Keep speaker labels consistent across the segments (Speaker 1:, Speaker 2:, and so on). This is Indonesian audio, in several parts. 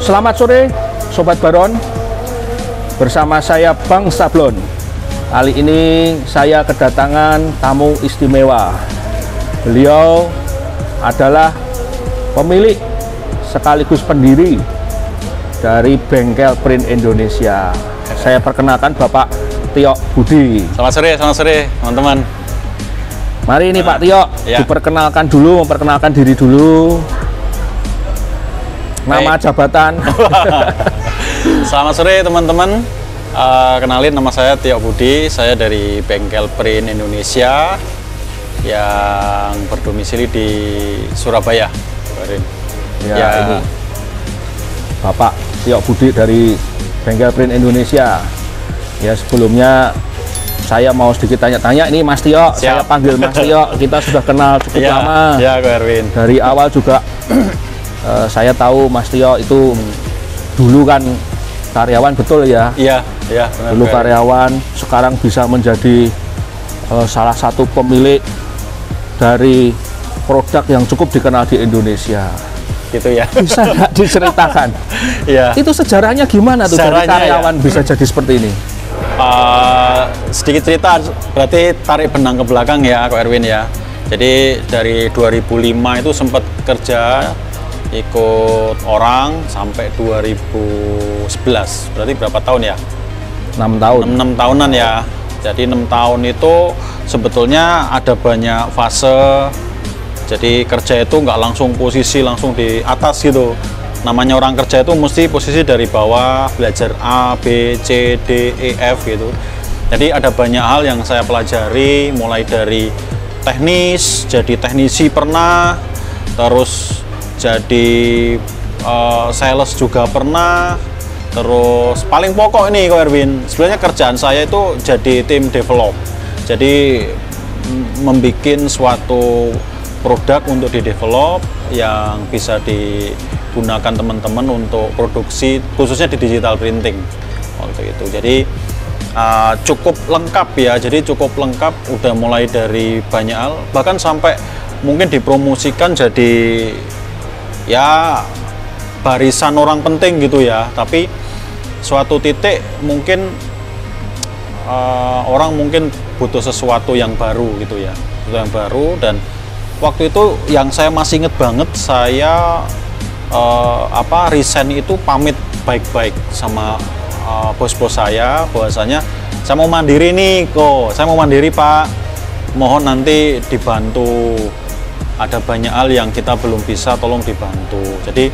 Speaker 1: Selamat sore Sobat Baron, bersama saya Bang Sablon. Kali ini saya kedatangan tamu istimewa. Beliau adalah pemilik sekaligus pendiri dari Bengkel Print Indonesia. Saya perkenalkan Bapak Tio Budi.
Speaker 2: Selamat sore teman-teman.
Speaker 1: Mari ini Pak Tio,
Speaker 2: ya.
Speaker 1: Diperkenalkan dulu, memperkenalkan diri dulu. Nama, jabatan.
Speaker 2: Selamat sore teman-teman. Kenalin, nama saya Tio Budi. Saya dari Bengkel Print Indonesia yang berdomisili di Surabaya.
Speaker 1: Ya, ini Bapak Tio Budi dari Bengkel Print Indonesia. Ya, sebelumnya saya mau sedikit tanya-tanya ini Mas Tio.
Speaker 2: Siap.
Speaker 1: Saya panggil Mas Tio. Kita sudah kenal cukup lama.
Speaker 2: Ya, Ko Erwin.
Speaker 1: Dari awal juga saya tahu Mas Tio itu dulu kan karyawan, betul ya?
Speaker 2: Iya.
Speaker 1: Dulu karyawan, sekarang bisa menjadi salah satu pemilik dari produk yang cukup dikenal di Indonesia.
Speaker 2: Gitu ya.
Speaker 1: Bisa nggak diceritakan?
Speaker 2: Iya.
Speaker 1: Itu sejarahnya gimana tuh dari
Speaker 2: Sejarahnya
Speaker 1: karyawan bisa jadi seperti ini?
Speaker 2: Sedikit cerita, berarti tarik benang ke belakang ya, Ko Erwin ya. Jadi dari 2005 itu sempat kerja ikut orang sampai 2011. Berarti berapa tahun ya?
Speaker 1: 6 tahun.
Speaker 2: 6 tahunan ya. Jadi 6 tahun itu sebetulnya ada banyak fase. Jadi kerja itu nggak langsung posisi langsung di atas gitu. Namanya orang kerja itu mesti posisi dari bawah, belajar A, B, C, D, E, F gitu. Jadi ada banyak hal yang saya pelajari, mulai dari teknis, jadi teknisi pernah, terus jadi sales juga pernah, terus paling pokok ini Ko Erwin, sebenarnya kerjaan saya itu jadi tim develop. Jadi membuat suatu produk untuk di-develop yang bisa digunakan teman-teman untuk produksi, khususnya di digital printing waktu itu. Jadi cukup lengkap ya, jadi cukup lengkap, udah mulai dari banyak hal, bahkan sampai mungkin dipromosikan jadi ya barisan orang penting gitu ya. Tapi suatu titik mungkin orang mungkin butuh sesuatu yang baru gitu ya, sesuatu yang baru. Dan waktu itu yang saya masih inget banget, saya resign itu pamit baik-baik sama bos-bos saya, bahwasanya saya mau mandiri nih kok, saya mau mandiri Pak, mohon nanti dibantu, ada banyak hal yang kita belum bisa, tolong dibantu. Jadi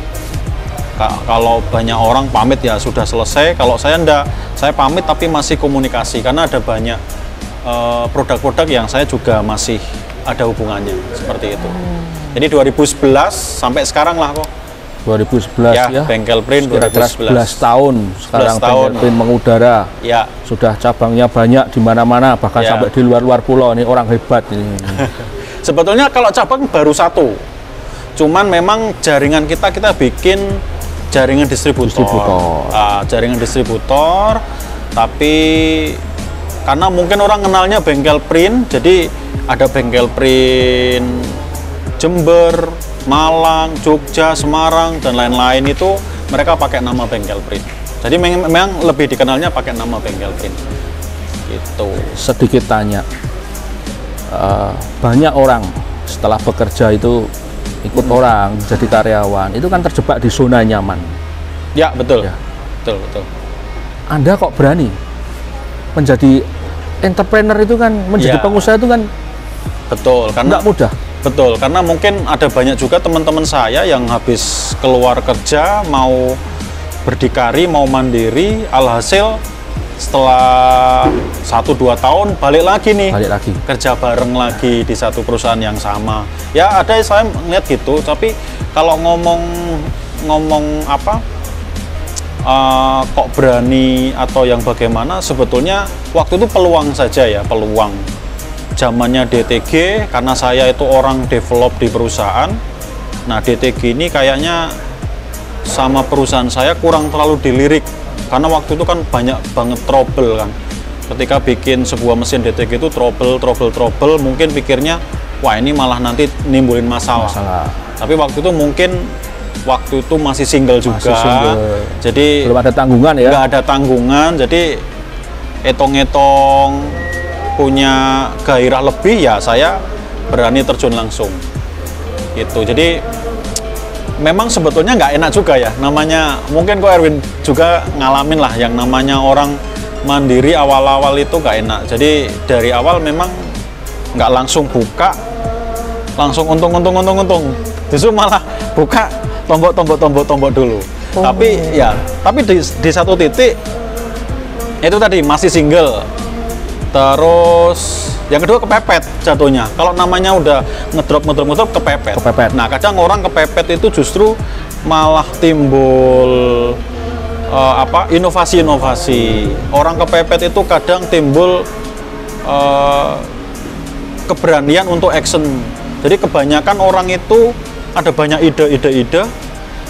Speaker 2: kalau banyak orang pamit ya sudah selesai, kalau saya enggak, saya pamit tapi masih komunikasi, karena ada banyak produk-produk yang saya juga masih ada hubungannya, seperti itu. Jadi 2011 sampai sekarang lah kok.
Speaker 1: 2011 ya.
Speaker 2: Bengkel Print 2011.
Speaker 1: 11 tahun sekarang
Speaker 2: 11 tahun.
Speaker 1: Bengkel Print mengudara.
Speaker 2: Ya.
Speaker 1: Sudah cabangnya banyak di mana-mana, bahkan sampai di luar-luar pulau. Ini orang hebat ini.
Speaker 2: Sebetulnya kalau cabang baru satu. Cuman memang jaringan kita bikin jaringan distributor. Jaringan distributor, tapi karena mungkin orang kenalnya Bengkel Print, jadi ada Bengkel Print Jember, Malang, Jogja, Semarang, dan lain-lain itu mereka pakai nama Bengkel Print. Jadi memang lebih dikenalnya pakai nama Bengkel Print. Gitu.
Speaker 1: Sedikit tanya, banyak orang setelah bekerja itu ikut orang jadi karyawan, itu kan terjebak di zona nyaman.
Speaker 2: Ya, betul.
Speaker 1: Ya.
Speaker 2: Betul.
Speaker 1: Anda kok berani menjadi entrepreneur itu kan, menjadi pengusaha itu kan
Speaker 2: betul, karena
Speaker 1: nggak mudah.
Speaker 2: Betul, karena mungkin ada banyak juga teman-teman saya yang habis keluar kerja mau berdikari, mau mandiri, alhasil setelah 1-2 tahun balik lagi kerja bareng lagi di satu perusahaan yang sama. Ya ada, saya ngeliat gitu, tapi kalau ngomong kok berani atau yang bagaimana, sebetulnya waktu itu peluang saja ya, peluang. Zamannya DTG, karena saya itu orang develop di perusahaan. Nah DTG ini kayaknya sama perusahaan saya kurang terlalu dilirik, karena waktu itu kan banyak banget trouble kan. Ketika bikin sebuah mesin DTG itu trouble, mungkin pikirnya wah ini malah nanti nimbulin masalah. Tapi waktu itu mungkin waktu waktu itu masih single juga.
Speaker 1: Masih single.
Speaker 2: Jadi
Speaker 1: belum ada tanggungan ya.
Speaker 2: Nggak ada tanggungan, jadi etong-etong punya gairah lebih ya saya berani terjun langsung. Gitu. Jadi memang sebetulnya nggak enak juga ya, namanya mungkin kok Erwin juga ngalamin lah yang namanya orang mandiri awal-awal itu nggak enak. Jadi dari awal memang nggak langsung buka, langsung untung. Justru malah buka tombok dulu. Tapi di satu titik itu tadi masih single. Terus yang kedua kepepet jatuhnya. Kalau namanya udah ngedrop kepepet. Nah, kadang orang kepepet itu justru malah timbul inovasi. Orang kepepet itu kadang timbul keberanian untuk action. Jadi kebanyakan orang itu ada banyak ide,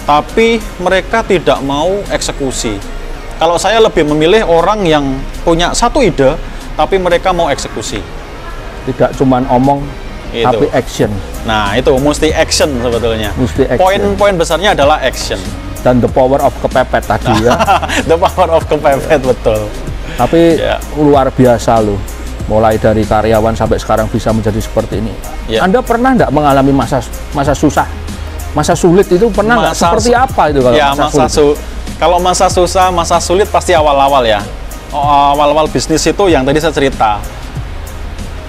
Speaker 2: tapi mereka tidak mau eksekusi. Kalau saya lebih memilih orang yang punya satu ide, tapi mereka mau eksekusi.
Speaker 1: Tidak cuman omong, tapi action.
Speaker 2: Nah, itu mesti action sebetulnya. Poin besarnya adalah action.
Speaker 1: Dan the power of kepepet tadi ya.
Speaker 2: The power of kepepet, betul.
Speaker 1: Tapi luar biasa loh. Mulai dari karyawan sampai sekarang bisa menjadi seperti ini. Anda pernah nggak mengalami masa susah? Masa sulit itu pernah nggak? Seperti apa itu kalau
Speaker 2: kalau masa susah, masa sulit pasti awal-awal ya. Awal-awal bisnis itu yang tadi saya cerita.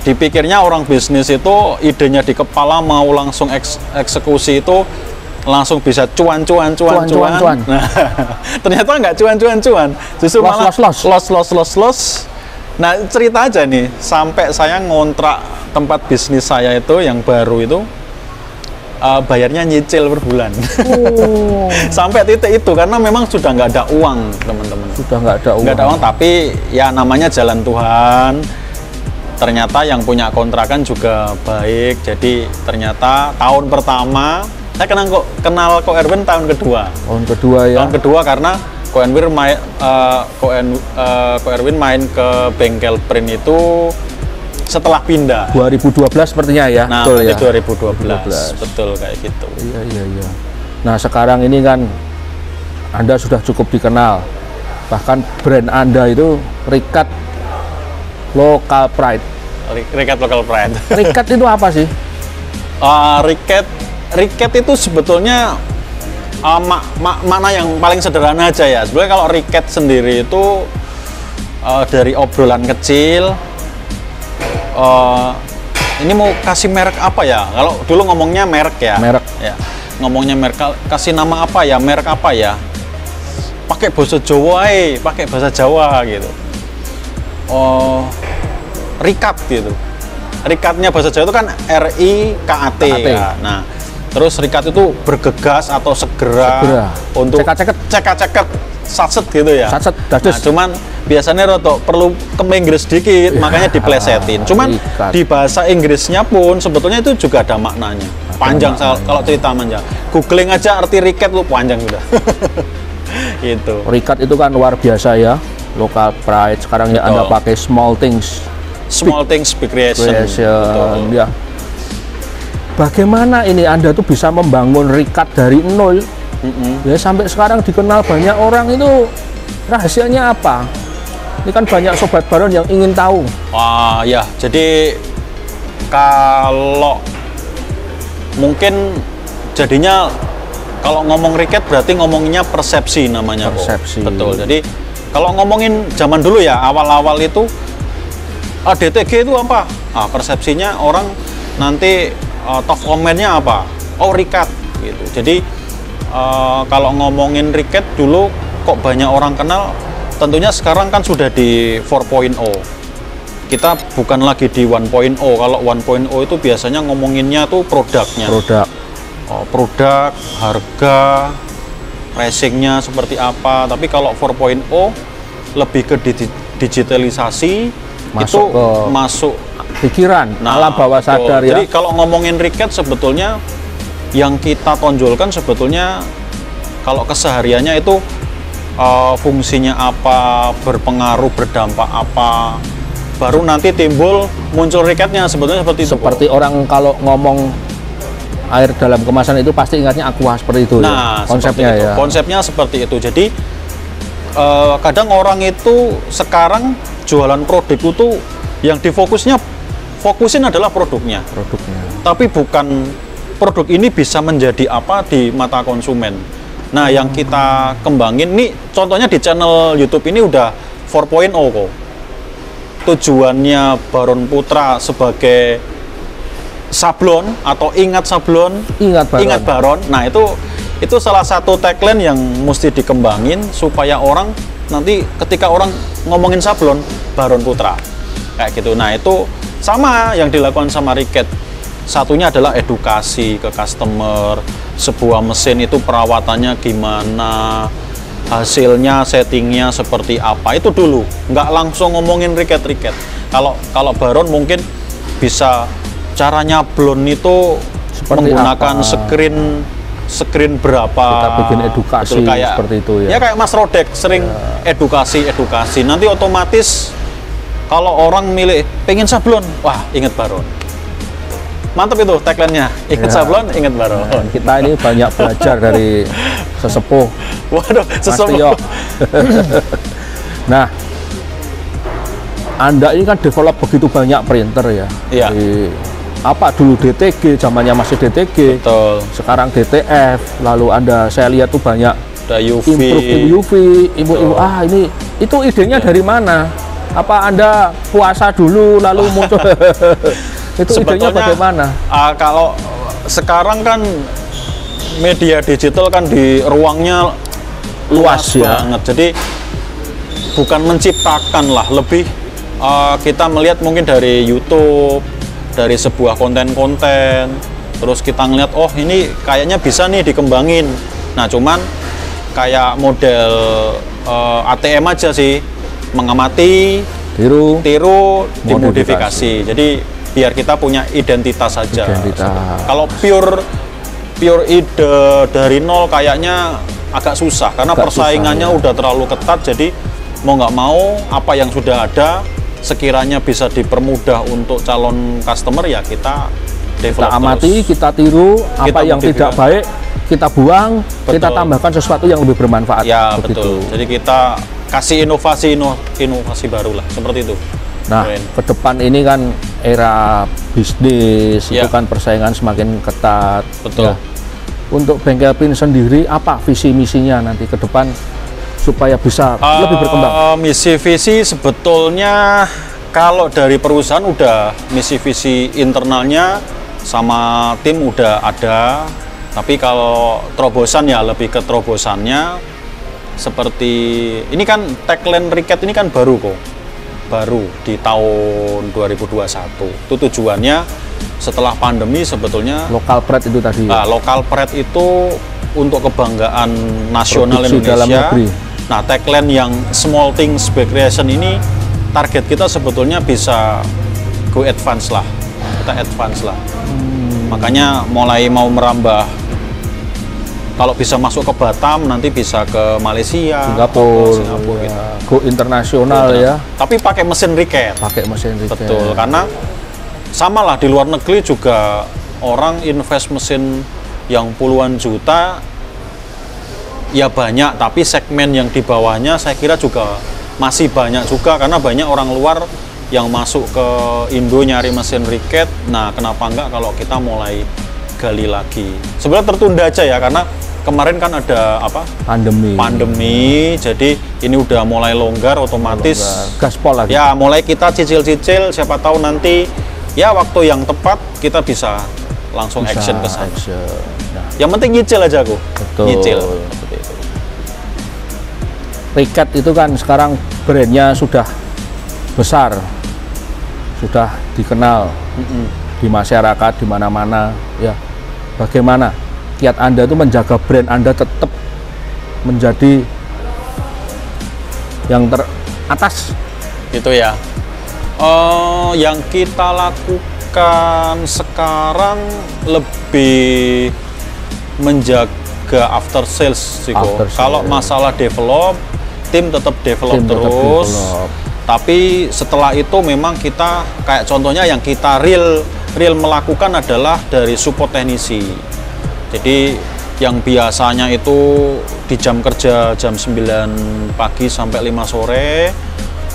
Speaker 2: Dipikirnya orang bisnis itu idenya di kepala mau langsung eksekusi itu langsung bisa cuan. Nah, ternyata nggak cuan. Justru malah loss. Nah, cerita aja nih, sampai saya ngontrak tempat bisnis saya itu yang baru itu bayarnya nyicil per bulan. Sampai titik itu karena memang sudah nggak ada uang, teman-teman.
Speaker 1: Sudah nggak ada uang,
Speaker 2: tapi ya namanya jalan Tuhan. Ternyata yang punya kontrakan juga baik. Jadi ternyata tahun pertama saya kenal Ko Erwin tahun kedua.
Speaker 1: Tahun kedua ya.
Speaker 2: Tahun kedua karena Ko Erwin main ke bengkel print itu setelah pindah
Speaker 1: 2012 sepertinya ya.
Speaker 2: Nah,
Speaker 1: betul ya.
Speaker 2: 2012. Betul kayak gitu.
Speaker 1: Iya. Nah, sekarang ini kan Anda sudah cukup dikenal. Bahkan brand Anda itu Rikat Local Pride.
Speaker 2: Rikat Local Pride.
Speaker 1: Rikat itu apa sih?
Speaker 2: Rikat itu sebetulnya makna yang paling sederhana aja ya. Sebenarnya kalau riket sendiri itu dari obrolan kecil. Ini mau kasih merek apa ya? Kalau dulu ngomongnya merek ya. Ngomongnya merek, kasih nama apa ya? Merek apa ya? Pakai bahasa Jawa, pakai bahasa Jawa gitu. Rikat gitu. Rikatnya bahasa Jawa itu kan RIKAT. Ya. Nah, terus rikat itu bergegas atau segera. Untuk ceket satset gitu ya.
Speaker 1: Satset,
Speaker 2: nah, cuman biasanya roto perlu ke Inggris dikit, makanya diplesetin. Cuman di bahasa Inggrisnya pun sebetulnya itu juga ada maknanya. Panjang kalau cerita panjang. Googling aja arti riket lu panjang udah. Gitu.
Speaker 1: Rikat itu kan luar biasa ya. Local Pride. Sekarang ya Anda pakai small things.
Speaker 2: Small things big creation.
Speaker 1: Ya. Bagaimana ini Anda tuh bisa membangun Rikat dari nol? Ya sampai sekarang dikenal banyak orang, itu rahasianya apa? Ini kan banyak sobat baron yang ingin tahu.
Speaker 2: Wah ya, jadi kalau mungkin jadinya kalau ngomong Riket berarti ngomongnya persepsi namanya.
Speaker 1: Persepsi.
Speaker 2: Betul. Jadi kalau ngomongin zaman dulu ya, awal-awal itu DTG itu apa? Persepsinya orang nanti top komennya apa? Rikat gitu. Jadi kalau ngomongin Riket dulu kok banyak orang kenal, tentunya sekarang kan sudah di 4.0. Kita bukan lagi di 1.0. Kalau 1.0 itu biasanya ngomonginnya tuh produknya. Produk, harga, pricingnya seperti apa. Tapi kalau 4.0 lebih ke digitalisasi, masuk
Speaker 1: pikiran, alam bawah sadar ya.
Speaker 2: Jadi kalau ngomongin Riket sebetulnya yang kita tonjolkan sebetulnya kalau kesehariannya itu fungsinya apa, berpengaruh, berdampak apa, baru nanti muncul Riketnya sebetulnya seperti itu.
Speaker 1: Seperti orang kalau ngomong air dalam kemasan itu pasti ingatnya Aqua seperti itu.
Speaker 2: Nah,
Speaker 1: konsepnya
Speaker 2: itu.
Speaker 1: ya.
Speaker 2: Konsepnya seperti itu. Jadi kadang orang itu sekarang jualan produk itu yang fokusin adalah produknya. Tapi bukan produk ini bisa menjadi apa di mata konsumen. Nah, yang kita kembangin nih contohnya di channel YouTube ini udah 4.0 kok. Tujuannya Baron Putra sebagai sablon atau ingat Baron. Nah, itu salah satu tagline yang mesti dikembangin supaya orang nanti ketika orang ngomongin sablon Baron Putra kayak gitu. Nah, itu sama yang dilakukan sama Riket. Satunya adalah edukasi ke customer, sebuah mesin itu perawatannya gimana, hasilnya, settingnya seperti apa, itu dulu. Nggak langsung ngomongin Riket. Kalau Baron mungkin bisa cara nyablon itu seperti menggunakan screen berapa.
Speaker 1: Kita bikin edukasi kayak, seperti itu ya.
Speaker 2: Ya kayak Mas Rodek sering edukasi. Nanti otomatis kalau orang milih pengen sablon, wah inget Baron. Mantap itu tagline-nya. Inget sablon, inget Baron.
Speaker 1: Nah, kita ini banyak belajar dari sesepuh.
Speaker 2: Waduh, sesepuh.
Speaker 1: Nah, Anda ini kan develop begitu banyak printer ya.
Speaker 2: Iya.
Speaker 1: Apa dulu DTG, zamannya masih DTG.
Speaker 2: Betul.
Speaker 1: Sekarang DTF, lalu Anda saya lihat tuh banyak
Speaker 2: ada UV.
Speaker 1: Improve UV. Ini itu idenya dari mana? Apa Anda puasa dulu lalu muncul? Itu idenya bagaimana?
Speaker 2: Kalau sekarang kan media digital kan di ruangnya luas ya. Banget. Jadi bukan menciptakan lah, lebih kita melihat mungkin dari YouTube, dari sebuah konten-konten, terus kita ngeliat, oh ini kayaknya bisa nih dikembangin. Nah, cuman kayak model ATM aja sih, mengamati, tiru, dimodifikasi. Jadi biar kita punya identitas saja. Kalau pure ide dari nol kayaknya agak susah karena persaingannya udah terlalu ketat. Jadi mau nggak mau apa yang sudah ada sekiranya bisa dipermudah untuk calon customer ya kita develop,
Speaker 1: kita amati, kita tiru, apa yang tidak baik kita buang, kita tambahkan sesuatu yang lebih bermanfaat.
Speaker 2: Ya betul. Jadi kita kasih inovasi baru lah seperti itu.
Speaker 1: Nah, ke depan ini kan era bisnis itu kan persaingan semakin ketat.
Speaker 2: Betul.
Speaker 1: Ya. Untuk Bengkel Pin sendiri apa visi misinya nanti ke depan supaya bisa lebih berkembang?
Speaker 2: Misi visi sebetulnya kalau dari perusahaan udah misi visi internalnya sama tim udah ada, tapi kalau terobosan ya lebih ke terobosannya seperti ini kan tagline Riket ini kan baru di tahun 2021. Itu tujuannya setelah pandemi sebetulnya
Speaker 1: local pride itu tadi.
Speaker 2: Local pride itu untuk kebanggaan nasional
Speaker 1: produksi
Speaker 2: Indonesia.
Speaker 1: Dalam negeri.
Speaker 2: Nah, tagline yang small things big creation ini target kita sebetulnya bisa go advance lah. Kita advance lah. Makanya mulai mau merambah, kalau bisa masuk ke Batam nanti bisa ke Malaysia,
Speaker 1: Singapura
Speaker 2: ya.
Speaker 1: Gitu. Go internasional ya.
Speaker 2: Tapi pakai mesin Riket. Betul, karena sama lah di luar negeri juga orang invest mesin yang puluhan juta. Ya banyak, tapi segmen yang di bawahnya saya kira juga masih banyak juga karena banyak orang luar yang masuk ke Indo nyari mesin Riket. Nah, kenapa enggak kalau kita mulai gali lagi? Sebenarnya tertunda aja ya karena kemarin kan ada apa? Pandemi. Jadi ini udah mulai longgar otomatis.
Speaker 1: Gaspol lagi.
Speaker 2: Ya, mulai kita cicil-cicil, siapa tahu nanti ya waktu yang tepat kita bisa langsung action ke sana. Nah. Yang penting nyicil aja aku.
Speaker 1: Betul.
Speaker 2: Nyicil.
Speaker 1: Riket itu kan sekarang brandnya sudah besar, sudah dikenal di masyarakat di mana-mana. Ya, bagaimana kiat Anda itu menjaga brand Anda tetap menjadi yang teratas?
Speaker 2: Gitu ya. Yang kita lakukan sekarang lebih menjaga after sales sih kok. Kalau masalah develop, tim tetap develop terus. Tapi setelah itu memang kita kayak contohnya yang kita real real melakukan adalah dari support teknisi. Jadi yang biasanya itu di jam kerja jam 9 pagi sampai 5 sore,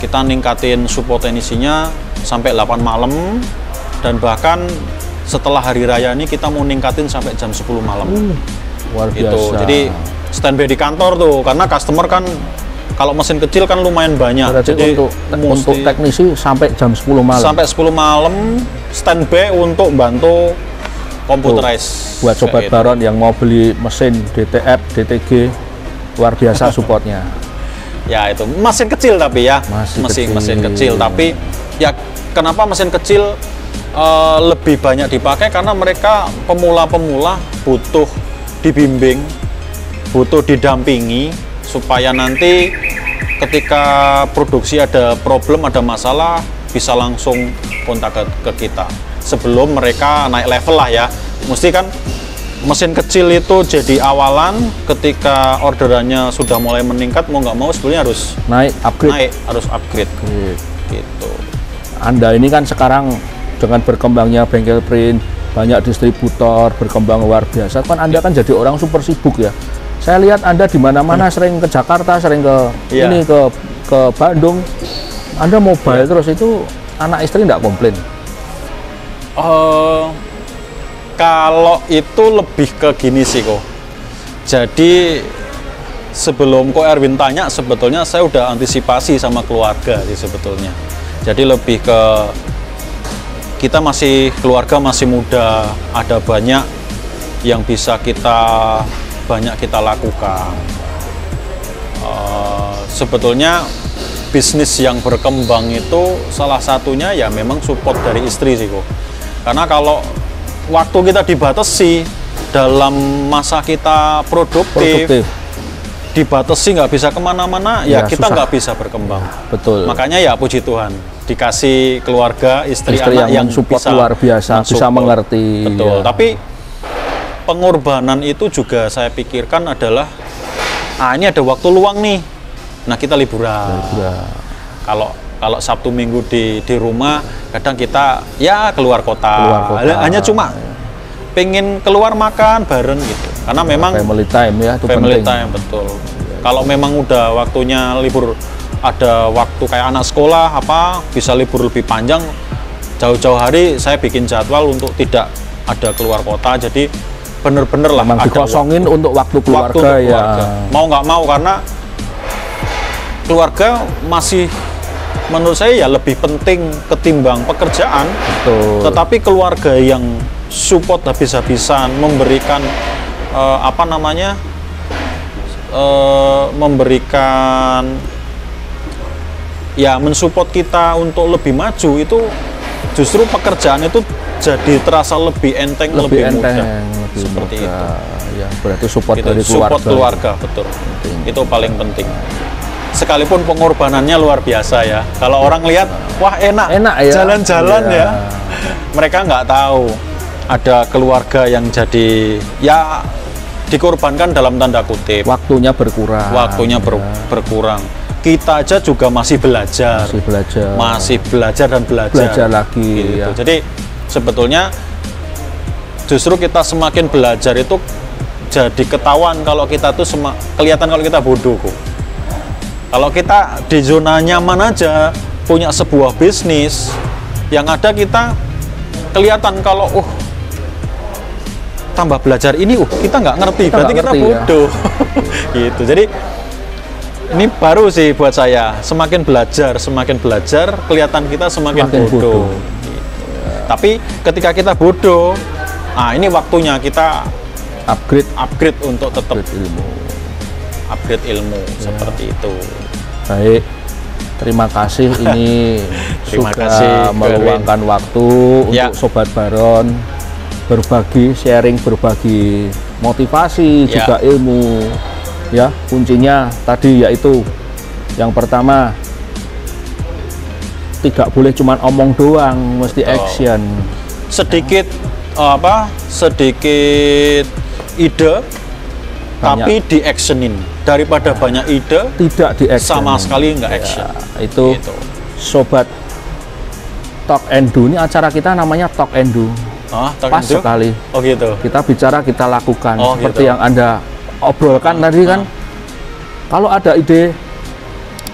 Speaker 2: kita ningkatin support teknisinya sampai 8 malam, dan bahkan setelah hari raya ini kita mau ningkatin sampai jam 10 malam.
Speaker 1: Luar biasa.
Speaker 2: Gitu. Jadi standby di kantor tuh, karena customer kan kalau mesin kecil kan lumayan banyak.
Speaker 1: Berarti
Speaker 2: jadi
Speaker 1: untuk teknisi sampai jam 10 malam.
Speaker 2: Sampai 10 malam standby untuk bantu computerize.
Speaker 1: Buat sobat baron yang mau beli mesin DTF, DTG, luar biasa supportnya.
Speaker 2: Ya itu mesin kecil tapi ya, mesin kecil. Tapi ya kenapa mesin kecil lebih banyak dipakai, karena mereka pemula-pemula butuh dibimbing, butuh didampingi, supaya nanti ketika produksi ada problem, ada masalah, bisa langsung kontak ke kita sebelum mereka naik level lah ya. Mesti kan mesin kecil itu jadi awalan, ketika orderannya sudah mulai meningkat, mau nggak mau sebenarnya harus harus upgrade. Gitu. Anda ini kan sekarang dengan berkembangnya bengkel print, banyak distributor, berkembang luar biasa, kan Anda kan jadi orang super sibuk ya. Saya lihat Anda di mana-mana, sering ke Jakarta, sering ke ini ke Bandung. Anda mobile terus, itu anak istri nggak komplain? Kalau itu lebih ke gini sih kok. Jadi sebelum Ko Erwin tanya, sebetulnya saya udah antisipasi sama keluarga sih sebetulnya. Jadi lebih ke kita masih keluarga, masih muda, ada banyak yang bisa kita lakukan. Sebetulnya bisnis yang berkembang itu salah satunya ya memang support dari istri sih kok. Karena kalau waktu kita dibatasi dalam masa kita produktif. Dibatasi, nggak bisa kemana-mana, ya kita nggak bisa berkembang.
Speaker 1: Betul.
Speaker 2: Makanya ya puji Tuhan dikasih keluarga, istri anak yang
Speaker 1: support
Speaker 2: bisa
Speaker 1: luar biasa, bisa mengerti.
Speaker 2: Betul. Tapi pengorbanan itu juga saya pikirkan adalah, ini ada waktu luang nih, nah kita liburan. Kalau Sabtu Minggu di rumah, kadang kita ya keluar kota. Hanya cuma pengen keluar makan bareng gitu, karena memang
Speaker 1: family time ya, itu
Speaker 2: family
Speaker 1: penting.
Speaker 2: Time, betul. Kalau memang udah waktunya libur, ada waktu kayak anak sekolah bisa libur lebih panjang, jauh-jauh hari saya bikin jadwal untuk tidak ada keluar kota. Jadi bener-bener lah
Speaker 1: memang dikosongin untuk waktu keluarga, ya.
Speaker 2: Mau nggak mau, karena keluarga masih menurut saya ya lebih penting ketimbang pekerjaan.
Speaker 1: Betul.
Speaker 2: Tetapi keluarga yang support habis-habisan, memberikan memberikan ya mensupport kita untuk lebih maju, itu justru pekerjaan itu jadi terasa lebih enteng, lebih mudah. Seperti itu.
Speaker 1: Ya, berarti support
Speaker 2: gitu,
Speaker 1: dari
Speaker 2: support keluarga, betul. Penting. Itu paling penting. Sekalipun pengorbanannya luar biasa ya. Kalau orang lihat, wah enak ya, jalan-jalan ya. Mereka nggak tahu ada keluarga yang jadi ya dikorbankan dalam tanda kutip.
Speaker 1: Waktunya berkurang.
Speaker 2: Berkurang. Kita aja juga masih belajar dan belajar
Speaker 1: lagi.
Speaker 2: Gitu. Ya. Jadi sebetulnya justru kita semakin belajar itu jadi ketahuan kalau kita tuh kelihatan kalau kita bodoh kok. Kalau kita di zona nyaman aja punya sebuah bisnis, yang ada kita kelihatan kalau tambah belajar ini kita nggak ngerti, berarti kita bodoh. Ya. Gitu. Jadi ini baru sih buat saya, semakin belajar kelihatan kita semakin bodoh. Gitu. Ya. Tapi ketika kita bodoh, ini waktunya kita upgrade untuk tetap upgrade ilmu ya. Seperti itu.
Speaker 1: Baik, terima kasih ini sudah meluangkan waktu untuk Sobat Baron berbagi, berbagi motivasi, juga ilmu. Ya, kuncinya tadi yaitu yang pertama, tidak boleh cuma omong doang, mesti action.
Speaker 2: Sedikit ide, tapi di actionin, daripada banyak ide tidak di action, sama sekali nggak action.
Speaker 1: Itu gitu. Sobat Talk and Do. Ini acara kita namanya Talk and Do.
Speaker 2: Oh,
Speaker 1: pas sekali.
Speaker 2: Oh gitu.
Speaker 1: Kita bicara, kita lakukan.
Speaker 2: Oh,
Speaker 1: seperti
Speaker 2: gitu.
Speaker 1: yang Anda obrolkan tadi kan. Kalau ada ide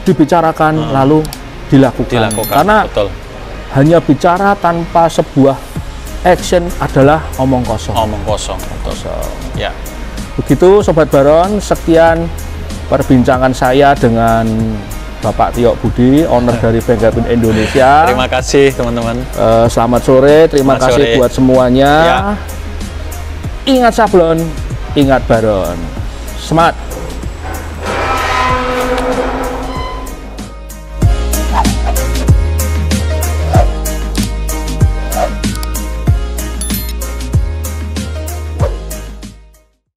Speaker 1: dibicarakan lalu dilakukan. Karena
Speaker 2: betul.
Speaker 1: hanya bicara tanpa sebuah action adalah omong kosong.
Speaker 2: Omong kosong. Betul. Ya.
Speaker 1: Begitu Sobat Baron, sekian perbincangan saya dengan Bapak Tio Budi, owner dari Bengkel Pin Indonesia.
Speaker 2: Terima kasih teman-teman.
Speaker 1: Selamat sore, terima kasih buat semuanya. Ya. Ingat sablon, ingat Baron. Semangat.